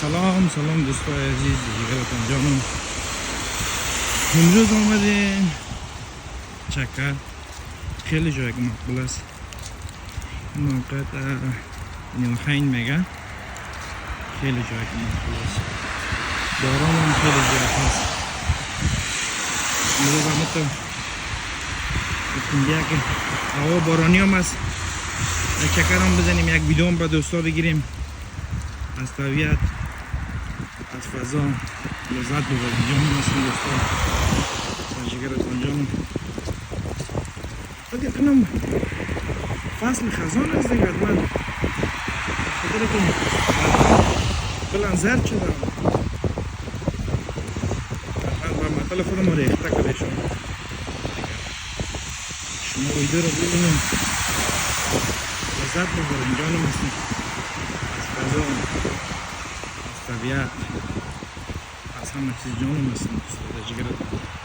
سلام دوستای عزیز جگرتان جانم. امروز آمدیم چکر. خیلی جای مقبول است. این موقع نیلخین میگه خیلی جای مقبول است. باران هم خیلی جای هست. امروز آمد تو که هوا بارانی هم است. یک چکر هم بزنیم، یک ویدیو هم به دوستا بگیریم، از طبیعت از فضا لذت ببریم. جانم هستیم دوستا، جگرتان جانم. فکر کنم فصل خزان است دیگه. من خاطر که بلند زرد شدم، من مطل خودم رو ریخته کرده شما ویدیو رو ببینیم، لذت ببریم. جانم هستیم از فضا، از طبیعت، از همه چیز. جانم هستیم دوستا، جگرتان.